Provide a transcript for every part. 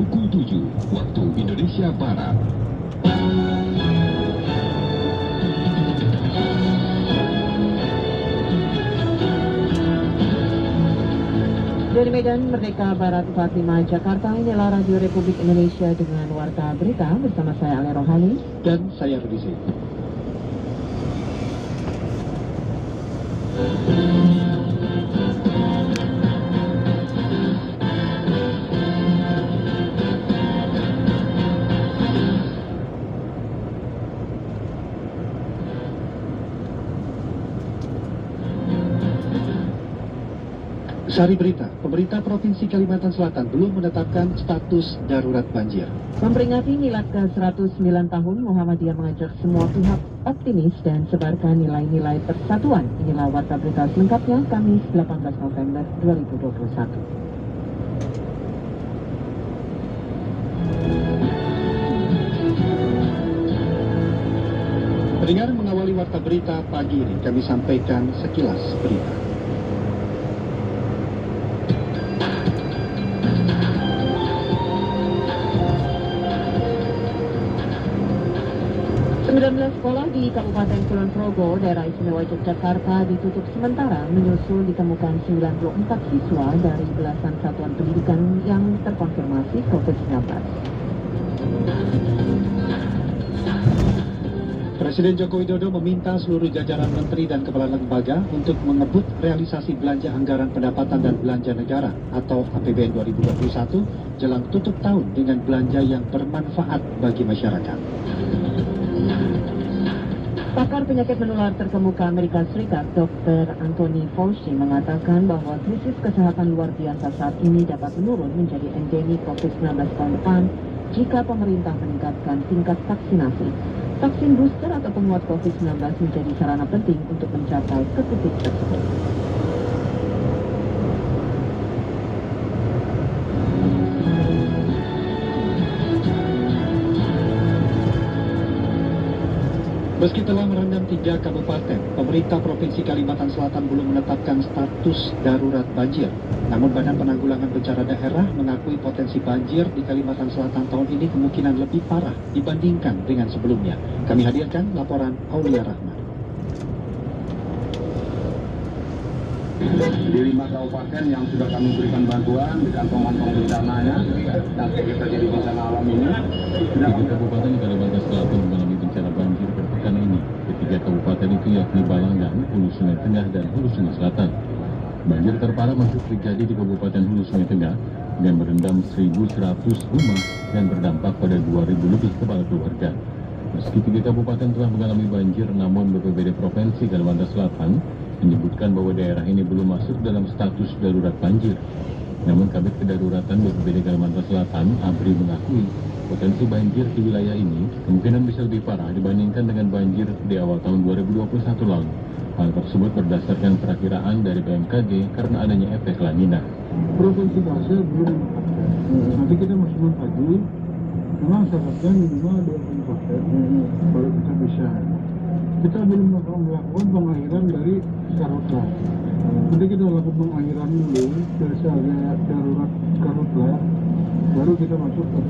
pukul 7 waktu Indonesia Barat. Dari Medan Merdeka Barat 45 Jakarta, inilah Radio Republik Indonesia dengan Warta Berita bersama saya Ale Rohani dan saya Rudi Zain. Sari berita, pemerintah Provinsi Kalimantan Selatan belum menetapkan status darurat banjir. Memperingati milad ke-109 tahun, Muhammadiyah mengajak semua pihak optimis dan sebarkan nilai-nilai persatuan. Inilah Warta Berita selengkapnya, Kamis 18 November 2021. Pendengar, mengawali Warta Berita pagi ini, kami sampaikan sekilas berita. 19 sekolah di Kabupaten Kulon Progo, Daerah Istimewa Yogyakarta ditutup sementara menyusul ditemukan 94 siswa dari belasan satuan pendidikan yang terkonfirmasi COVID-19. Presiden Joko Widodo meminta seluruh jajaran menteri dan kepala lembaga untuk mengebut realisasi belanja anggaran pendapatan dan belanja negara atau APBN 2021 jelang tutup tahun dengan belanja yang bermanfaat bagi masyarakat. Pakar penyakit menular terkemuka Amerika Serikat, Dr. Anthony Fauci mengatakan bahwa krisis kesehatan luar biasa saat ini dapat menurun menjadi endemi COVID-19 tahun depan jika pemerintah meningkatkan tingkat vaksinasi. Vaksin booster atau penguat COVID-19 menjadi sarana penting untuk mencapai ke titik tersebut. Meski telah merendam 3 kabupaten, pemerintah Provinsi Kalimantan Selatan belum menetapkan status darurat banjir. Namun Badan Penanggulangan Bencana Daerah mengakui potensi banjir di Kalimantan Selatan tahun ini kemungkinan lebih parah dibandingkan dengan sebelumnya. Kami hadirkan laporan Aulia Rahman. Di 5 kabupaten yang sudah kami berikan bantuan di kantong-kantong bencananya yang kita jadi bencana alam ini, sudah kabupaten di Kalimantan Selatan mengalami bencana banjir pekan ini. Ketiga kabupaten itu yakni Balangan, Hulu Sungai Tengah, dan Hulu Sungai Selatan. Banjir terparah masih terjadi di Kabupaten Hulu Sungai Tengah dengan merendam 1.100 rumah dan berdampak pada 2.000 lebih kepala keluarga. Meski 3 kabupaten telah mengalami banjir, namun BPBD Provinsi Kalimantan Selatan menyebutkan bahwa daerah ini belum masuk dalam status darurat banjir. Namun Kabid Kedaruratan BPBD Kalimantan Selatan, Abri, mengakui potensi banjir di wilayah ini kemungkinan bisa lebih parah dibandingkan dengan banjir di awal tahun 2021 lalu. Hal tersebut berdasarkan perakiraan dari BMKG karena adanya efek La Nina. Provinsi Kalsel belum menetapkan. Nanti kita masih mengkaji. Memang syaratnya minimal 20%. Kalau kita bisa. Kita belum melakukan pengakhiran dari karhutla. Nanti kita lakukan pengakhiran dulu dari darurat karhutla, baru kita masuk ke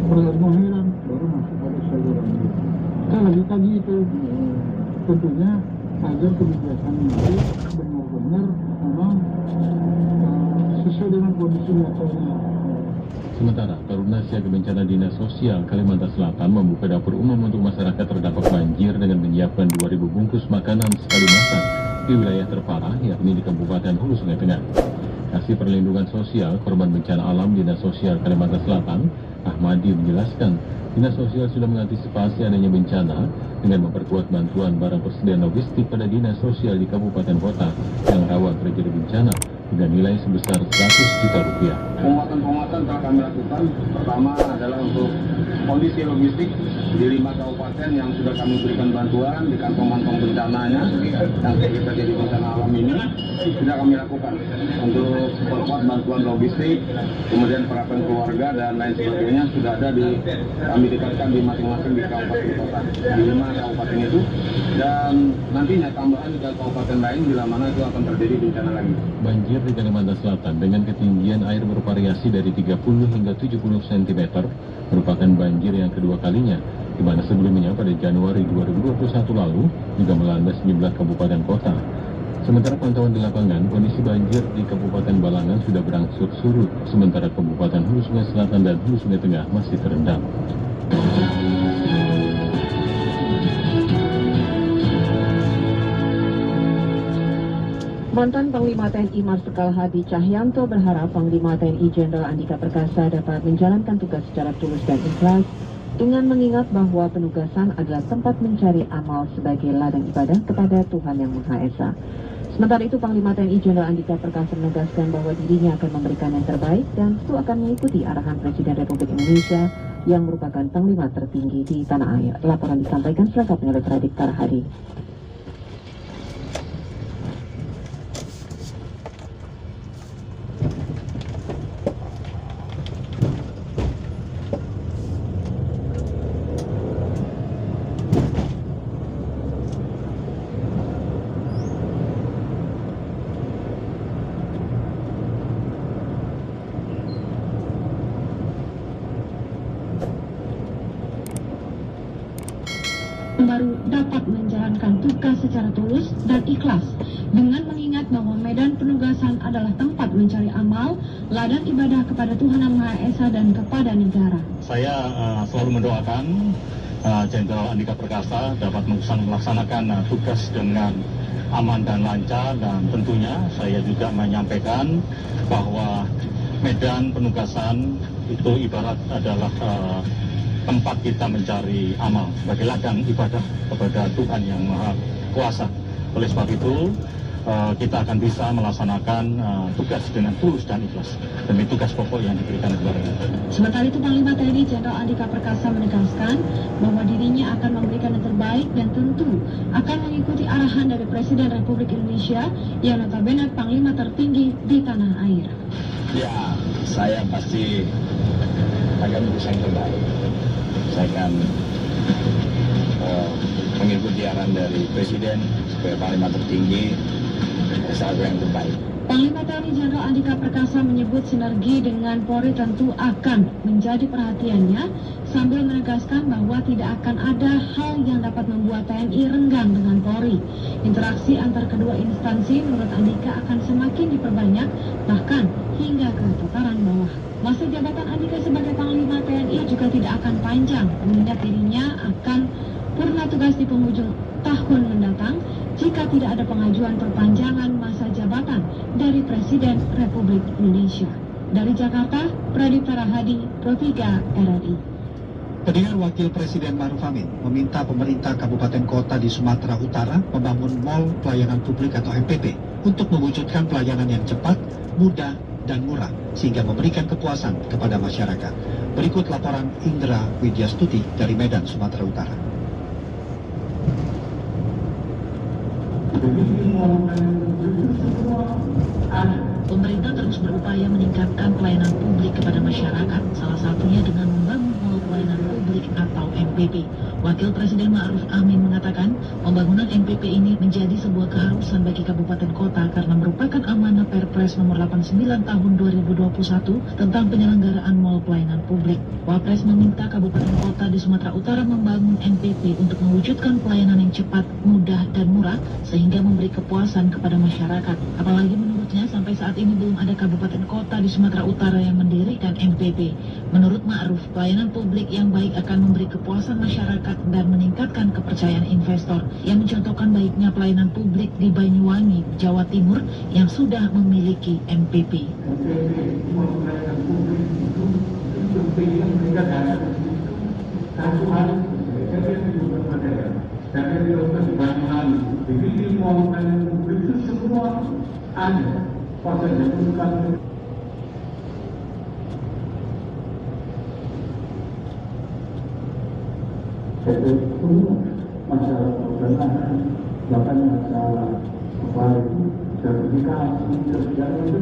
proses pengakhiran, baru masuk pada saluran. Kita lagi kaji itu, tentunya agar kebijakan itu benar-benar memang sesuai dengan kondisi nyatanya. Sementara, Taruna Siaga Bencana Dinas Sosial Kalimantan Selatan membuka dapur umum untuk masyarakat terdampak banjir dengan menyiapkan 2.000 bungkus makanan sekali masak di wilayah terparah, yakni di Kabupaten Hulu Sungai Tengah. Kasih Perlindungan Sosial Korban Bencana Alam Dinas Sosial Kalimantan Selatan, Ahmadi, menjelaskan Dinas Sosial sudah mengantisipasi adanya bencana dengan memperkuat bantuan barang persediaan logistik pada Dinas Sosial di kabupaten kota yang rawan terjadi bencana dengan nilai sebesar 100 juta rupiah. Penguatan-penguatan telah kami lakukan. Pertama adalah untuk kondisi logistik di 5 kabupaten yang sudah kami berikan bantuan di kantong-kantong bencananya yang kita jadi bencana alam ini, sudah kami lakukan untuk perkuat bantuan logistik, kemudian peralatan keluarga dan lain sebagainya sudah ada kami dekatkan di masing-masing di kabupaten kota di 5 kabupaten itu, dan nantinya tambahan di kabupaten lain bila mana itu akan terjadi bencana lagi. Banjir banjir di Kalimantan Selatan dengan ketinggian air bervariasi dari 30 hingga 70 cm merupakan banjir yang kedua kalinya, di mana sebelumnya pada Januari 2021 lalu juga melanda sejumlah kabupaten kota. Sementara pantauan di lapangan, kondisi banjir di Kabupaten Balangan sudah berangsur surut, sementara Kabupaten Hulu Sungai Selatan dan Hulu Sungai Tengah masih terendam. Mantan Panglima TNI Marsikal Hadi Cahyanto berharap Panglima TNI Jenderal Andika Perkasa dapat menjalankan tugas secara tulus dan ikhlas dengan mengingat bahwa penugasan adalah tempat mencari amal sebagai ladang ibadah kepada Tuhan Yang Maha Esa. Sementara itu, Panglima TNI Jenderal Andika Perkasa menegaskan bahwa dirinya akan memberikan yang terbaik dan tentu akan mengikuti arahan Presiden Republik Indonesia yang merupakan Panglima tertinggi di tanah air. Laporan disampaikan selengkapnya oleh Pradik Tarhadi. Baru dapat menjalankan tugas secara tulus dan ikhlas dengan mengingat bahwa medan penugasan adalah tempat mencari amal, ladang ibadah kepada Tuhan Yang Maha Esa dan kepada negara. Saya selalu mendoakan Jenderal Andika Perkasa dapat melaksanakan tugas dengan aman dan lancar, dan tentunya saya juga menyampaikan bahwa medan penugasan itu ibarat adalah tempat kita mencari amal sebagai ladang ibadah kepada Tuhan Yang Maha Kuasa. Oleh sebab itu kita akan bisa melaksanakan tugas dengan tulus dan ikhlas demi tugas pokok yang diberikan kepada kita. Sementara itu, Panglima TNI Jenderal Andika Perkasa menegaskan bahwa dirinya akan memberikan yang terbaik dan tentu akan mengikuti arahan dari Presiden Republik Indonesia yang notabene Panglima tertinggi di tanah air. Ya, saya pasti akan berusaha yang terbaik. Saya akan mengikuti arahan dari Presiden sebagai Panglima tertinggi, saya akan yang terbaik. Panglima TNI Jenderal Andika Perkasa menyebut sinergi dengan Polri tentu akan menjadi perhatiannya sambil menegaskan bahwa tidak akan ada hal yang dapat membuat TNI renggang dengan Polri. Interaksi antar kedua instansi menurut Andika akan semakin diperbanyak bahkan hingga ke tataran bawah. Masa jabatan Andika sebagai Panglima TNI juga tidak akan panjang, mengingat dirinya akan purna tugas di penghujung tahun mendatang jika tidak ada pengajuan perpanjangan masa jabatan dari Presiden Republik Indonesia. Dari Jakarta, Pradik Tarhadi, Pro 3 RRI. Pendengar, Wakil Presiden Ma'ruf Amin meminta pemerintah kabupaten kota di Sumatera Utara membangun Mall Pelayanan Publik atau MPP untuk mewujudkan pelayanan yang cepat, mudah, dan murah sehingga memberikan kepuasan kepada masyarakat. Berikut laporan Indra Widyastuti dari Medan, Sumatera Utara. Pemerintah terus berupaya meningkatkan pelayanan publik kepada masyarakat, salah satunya dengan membangun Mall Pelayanan Publik atau MPP. Wakil Presiden Ma'ruf Amin mengatakan, pembangunan MPP ini menjadi sebuah keharusan bagi kabupaten kota karena merupakan amanah Perpres nomor 89 tahun 2021 tentang penyelenggaraan Mall Pelayanan Publik. Wapres meminta kabupaten kota di Sumatera Utara membangun MPP untuk mewujudkan pelayanan yang cepat, mudah, dan murah sehingga memberi kepuasan kepada masyarakat. Apalagi menurutnya sampai saat ini belum ada kabupaten kota di Sumatera Utara yang mendirikan MPP. Menurut Ma'ruf, pelayanan publik yang baik akan memberi kepuasan masyarakat dan meningkatkan kepercayaan investor, yang mencontohkan baiknya pelayanan publik di Banyuwangi, Jawa Timur yang sudah memiliki MPP. Jadi semua masalah perjalanan, bahkan masalah apalagi sertifikasi, segala itu.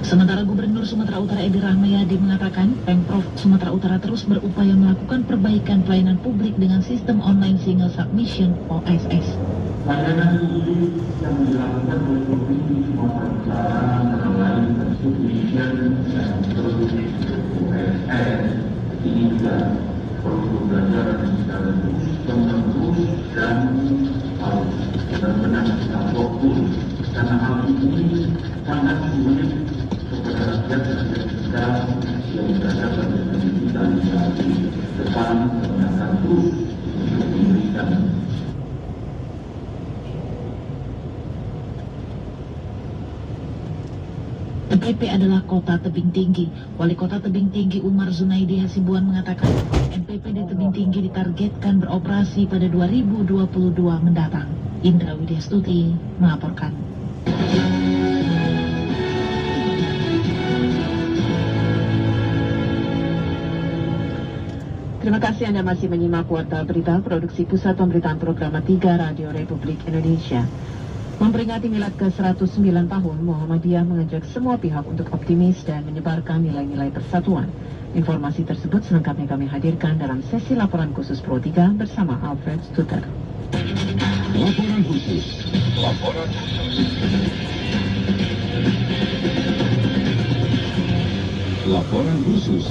Sementara Gubernur Gubernur Sumatera Utara Edi Rahmayadi mengatakan, Pemprov Sumatera Utara terus berupaya melakukan perbaikan pelayanan publik dengan sistem online single submission OSS. Layanan publik yang dilakukan oleh Provinsi Sumatera Utara mengenai submission dan produksi OSS ini juga perlu belajar dan sekaligus terus dan harus benar-benar kita fokus karena hal ini sangat sulit kepada rakyat kita yang berada pada digitalisasi depan dan akan terus diberikan. MPP adalah kota tebing tinggi. Wali Kota Tebing Tinggi Umar Zunaidi Hasibuan mengatakan, MPP di tebing tinggi ditargetkan beroperasi pada 2022 mendatang. Indra Widyastuti melaporkan. Terima kasih Anda masih menyimak Warta Berita Produksi Pusat Pemberitaan Program 3 Radio Republik Indonesia. Memperingati milad ke-109 tahun, Muhammadiyah mengajak semua pihak untuk optimis dan menyebarkan nilai-nilai persatuan. Informasi tersebut selengkapnya kami hadirkan dalam sesi laporan khusus Pro 3 bersama Alfred Stuter. Laporan khusus. Laporan khusus. Laporan khusus.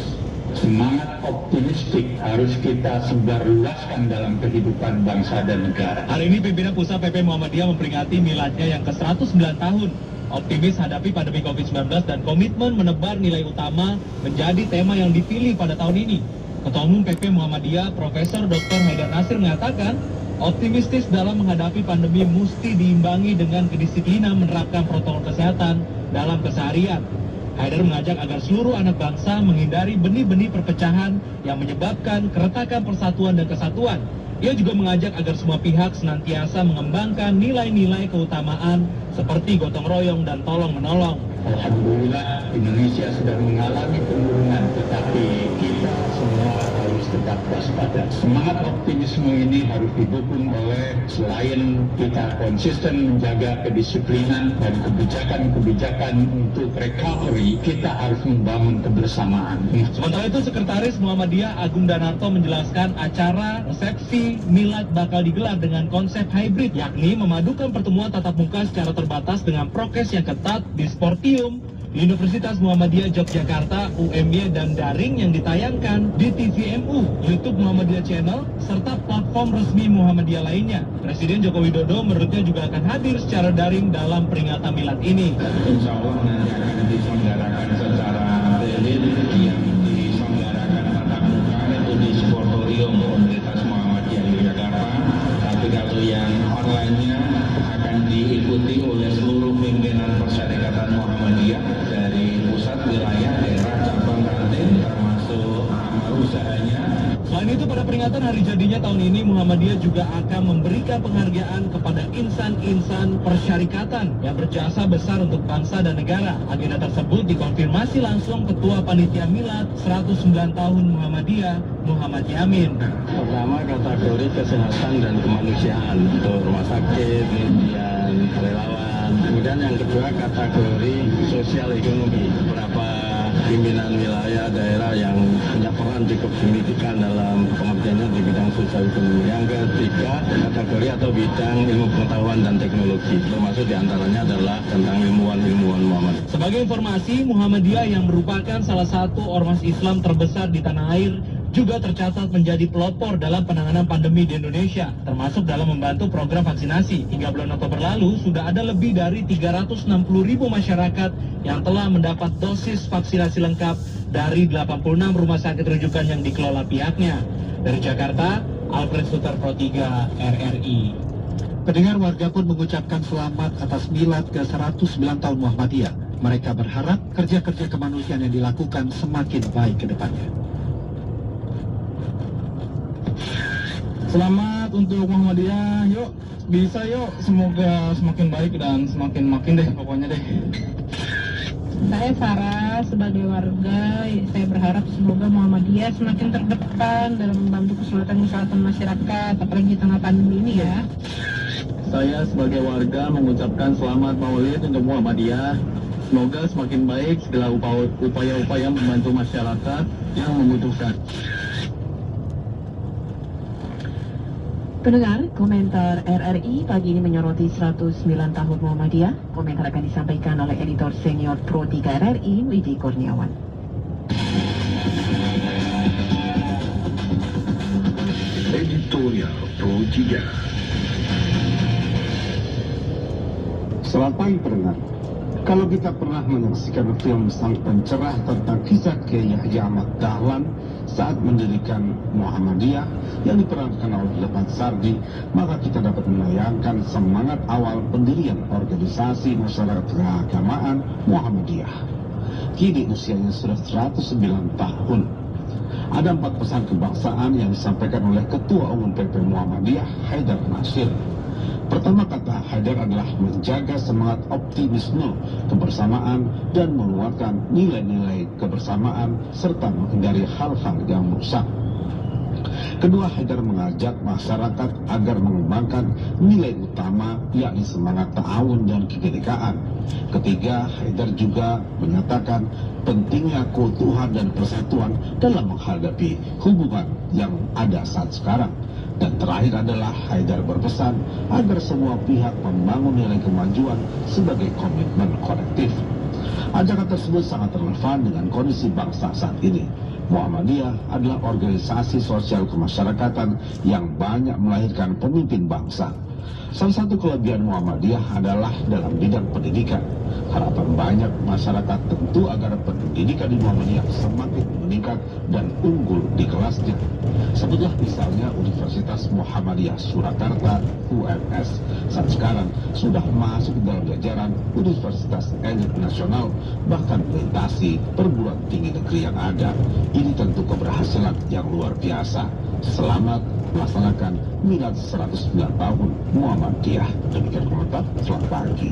Semangat optimistik harus kita sebarluaskan dalam kehidupan bangsa dan negara. Hari ini pimpinan Pusat PP Muhammadiyah memperingati miladnya yang ke-109 tahun. Optimis hadapi pandemi COVID-19 dan komitmen menebar nilai utama menjadi tema yang dipilih pada tahun ini. Ketua Umum PP Muhammadiyah Profesor Dr. Haidar Nasir mengatakan, optimistis dalam menghadapi pandemi mesti diimbangi dengan kedisiplinan menerapkan protokol kesehatan dalam keseharian. Haidar mengajak agar seluruh anak bangsa menghindari benih-benih perpecahan yang menyebabkan keretakan persatuan dan kesatuan. Ia juga mengajak agar semua pihak senantiasa mengembangkan nilai-nilai keutamaan seperti gotong royong dan tolong-menolong. Alhamdulillah Indonesia sedang mengalami penurunan, tetapi kita semua harus tetap waspada. Semangat optimisme ini harus didukung oleh, selain kita konsisten menjaga kedisiplinan dan kebijakan-kebijakan untuk recovery, kita harus membangun kebersamaan. Sementara itu Sekretaris Muhammadiyah Agung Danarto menjelaskan acara resepsi milad bakal digelar dengan konsep hybrid, yakni memadukan pertemuan tatap muka secara terbatas dengan prokes yang ketat di Sportium di Universitas Muhammadiyah Yogyakarta, UMY, dan daring yang ditayangkan di TVMU, YouTube Muhammadiyah Channel, serta platform resmi Muhammadiyah lainnya. Presiden Joko Widodo menurutnya juga akan hadir secara daring dalam peringatan milad ini. Insya Allah nanti akan diselenggarakan secara daring, yang diselenggarakan tatap muka itu di Sportium Universitas Muhammadiyah Yogyakarta. Tapi kalau yang online-nya akan diikuti oleh seluruh pimpinan Persyarikatan Muhammadiyah dari pusat, wilayah, daerah, cabang, ranting, termasuk amal usahanya. Selain itu, pada peringatan hari jadinya tahun ini, Muhammadiyah juga akan memberikan penghargaan kepada insan-insan persyarikatan yang berjasa besar untuk bangsa dan negara. Agenda tersebut dikonfirmasi langsung Ketua Panitia Milad 109 tahun Muhammadiyah, Muhammad Yamin. Pertama, kategori kesehatan dan kemanusiaan untuk rumah sakit, kemudian relawan. Kemudian yang kedua, kategori sosial ekonomi. Beberapa pimpinan wilayah daerah yang punya peran cukup signifikan dalam pengertiannya di bidang sosial ekonomi. Yang ketiga, kategori atau bidang ilmu pengetahuan dan teknologi, termasuk diantaranya adalah tentang ilmuwan-ilmuwan Muhammadiyah. Sebagai informasi, Muhammadiyah yang merupakan salah satu ormas Islam terbesar di tanah air juga tercatat menjadi pelopor dalam penanganan pandemi di Indonesia, termasuk dalam membantu program vaksinasi. Hingga bulan Oktober lalu, sudah ada lebih dari 360.000 masyarakat yang telah mendapat dosis vaksinasi lengkap dari 86 rumah sakit rujukan yang dikelola pihaknya. Dari Jakarta, Alfred Stuter, Pro 3 RRI. Pendengar, warga pun mengucapkan selamat atas milad ke-109 tahun Muhammadiyah. Mereka berharap kerja-kerja kemanusiaan yang dilakukan semakin baik ke depannya. Selamat untuk Muhammadiyah, yuk bisa yuk, semoga semakin baik dan semakin deh pokoknya deh. Saya Sarah, sebagai warga, saya berharap semoga Muhammadiyah semakin terdepan dalam membantu keselamatan masyarakat, apalagi di tengah pandemi ini ya. Saya sebagai warga mengucapkan selamat Maulid untuk Muhammadiyah. Semoga semakin baik segala upaya-upaya membantu masyarakat yang membutuhkan. Pendengar, komentar RRI pagi ini menyoroti 109 tahun Muhammadiyah. Komentar akan disampaikan oleh editor senior Pro 3 RRI, Widi Kurniawan. Editorial Pro 3. Selamat pagi pendengar. Kalau kita pernah menyaksikan film Sang Pencerah tentang kisah Kiai Yahya Ahmad Dahlan saat mendirikan Muhammadiyah yang diperankan oleh Leman Sardi, maka kita dapat membayangkan semangat awal pendirian organisasi masyarakat keagamaan Muhammadiyah. Kini usianya sudah 109 tahun. Ada 4 pesan kebangsaan yang disampaikan oleh Ketua Umum PP Muhammadiyah, Haidar Nasir. Pertama kata Haidar adalah menjaga semangat optimisme, kebersamaan, dan menguatkan nilai-nilai kebersamaan serta menghindari hal-hal yang merusak. Kedua, Haidar mengajak masyarakat agar mengembangkan nilai utama yakni semangat ta'awun dan kebinekaan. Ketiga, Haidar juga menyatakan pentingnya keutuhan dan persatuan dalam menghadapi hubungan yang ada saat sekarang. Dan terakhir adalah Haidar berpesan agar semua pihak membangun nilai kemajuan sebagai komitmen kolektif. Ajakan tersebut sangat relevan dengan kondisi bangsa saat ini. Muhammadiyah adalah organisasi sosial kemasyarakatan yang banyak melahirkan pemimpin bangsa. Salah satu kelebihan Muhammadiyah adalah dalam bidang pendidikan. Harapan banyak masyarakat tentu agar pendidikan di Muhammadiyah semakin meningkat dan unggul di kelasnya. Sebutlah misalnya Universitas Muhammadiyah Surakarta UMS saat sekarang sudah masuk dalam jajaran Universitas Elit Nasional, bahkan melintasi perguruan tinggi negeri yang ada. Ini tentu keberhasilan yang luar biasa. Selamat melaksanakan milad 109 tahun Muhammadiyah. Demikian komentar, selamat pagi.